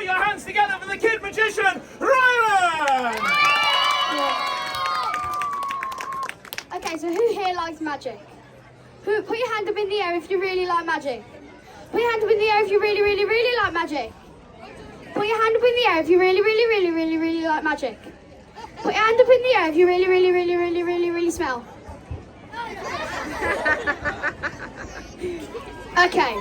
put your hands together for the kid magician, Ryland! Okay, so who here likes magic? Put your hand up in the air if you really like magic. Put your hand up in the air if you really, really, really like magic. Put your hand up in the air if you really, really, really, really, really like magic. Put your hand up in the air if you really, really, really, really, really, really smell. Okay,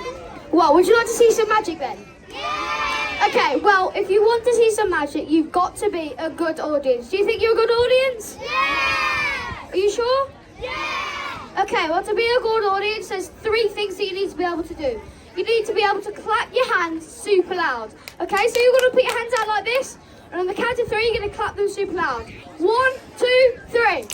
well, would you like to see some magic then? Yeah! Okay, well, if you want to see some magic, you've got to be a good audience. Do you think you're a good audience? Yeah! Are you sure? Yeah! Okay, well, to be a good audience, there's 3 things that you need to be able to do. You need to be able to clap your hands super loud. Okay, so you're going to put your hands out like this, and on the count of 3, you're going to clap them super loud. 1, 2, 3.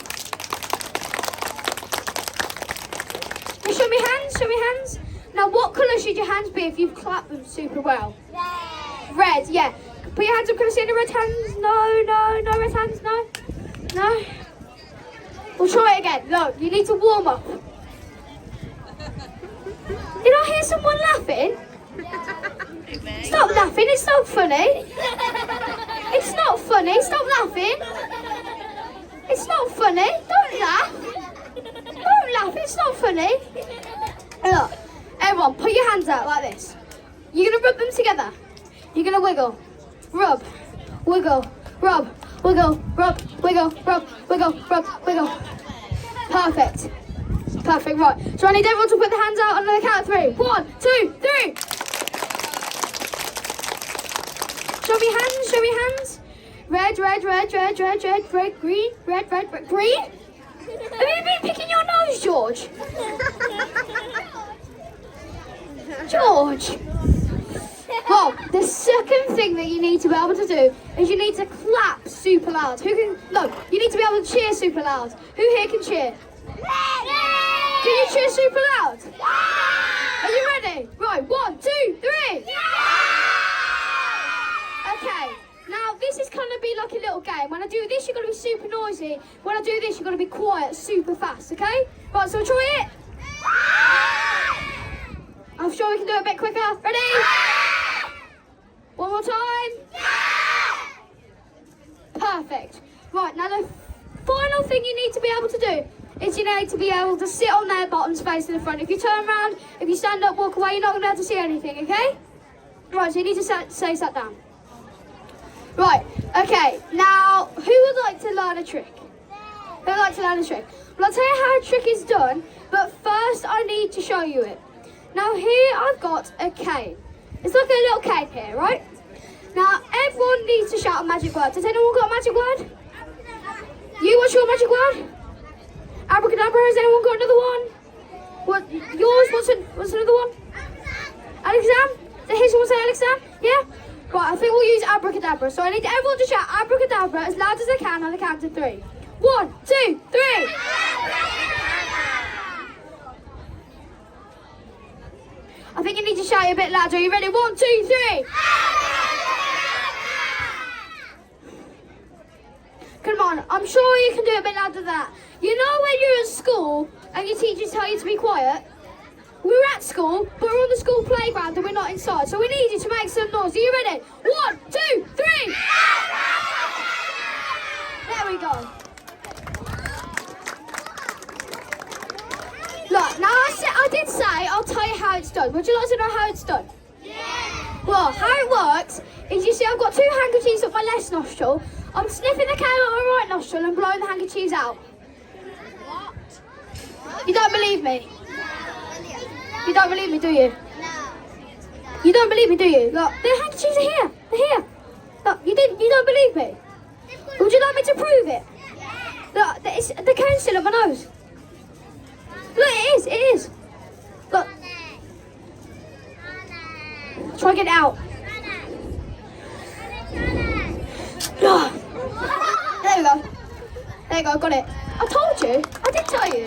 Now show me hands, show me hands. Now what colour should your hands be if you've clapped them super well? Red. Red, yeah. Put your hands up, can I see any red hands? No, no, no red hands, no? No? We'll try it again. Look, you need to warm up. Did I hear someone laughing? Stop laughing, it's not funny. It's not funny, stop laughing. It's not funny, don't laugh. Don't laugh, it's not funny. Look, everyone, put your hands out like this. You're going to rub them together. You're going to wiggle, rub, wiggle, rub, wiggle, rub, wiggle, rub, wiggle, rub, wiggle. Perfect. Perfect, right. So I need everyone to put their hands out on the count of 3. 1, 2, 3. Show me hands, show me hands. Red, red, red, red, red, red, red, green, red, red, red, green. Have you been picking your nose, George? George. Well, the second thing that you need to be able to do is you need to clap super loud. Who can, no, you need to be able to cheer super loud. Who here can cheer? Can you cheer super loud? Are you ready? Right, 1, 2, 3. Okay, now this is going to be like a little game. When I do this, you're going to be super noisy. When I do this, you're going to be quiet super fast, okay? Right, so we'll try it. I'm sure we can do it a bit quicker. Ready? One more time. Perfect. Right, now the final thing you need to be able to do is you need to be able to sit on their bottoms facing the front. If you turn around, if you stand up, walk away, you're not going to be able to see anything, okay? Right, so you need to stay sat down. Right, okay, now who would like to learn a trick? Who would like to learn a trick? Well, I'll tell you how a trick is done, but first I need to show you it. Now here I've got a cane. It's like a little cane here, right? Now everyone needs to shout a magic word. Has anyone got a magic word? You, what's your magic word? Abracadabra, has anyone got another one? What, yours, what's another one? Alexam? Did hear someone say Alexam? Yeah? Right, I think we'll use abracadabra. So I need everyone to shout abracadabra as loud as they can on the count of 3. 1, 2, 3. I think you need to shout it a bit louder. Are you ready? 1, 2, 3. Come on, I'm sure you can do it a bit louder than that. You know when you're at school and your teachers tell you to be quiet? We're at school, but we're on the school playground and we're not inside. So we need you to make some noise. Are you ready? 1, 2, 3. There we go. Look, now I did say I'll tell you how it's done. Would you like to know how it's done? Yeah. Well, how it works is you see I've got 2 handkerchiefs up my left nostril. I'm sniffing the cane out my right nostril and blowing the handkerchiefs out. What? You don't believe me? You don't believe me, do you? No. You don't believe me, do you? Look, the handkerchiefs are here. They're here. Look, you don't believe me? Would you like me to prove it? Look, the cane's still on my nose. Look, it is. Look. Try and get it out. There we go. There you go, got it. I told you. I did tell you.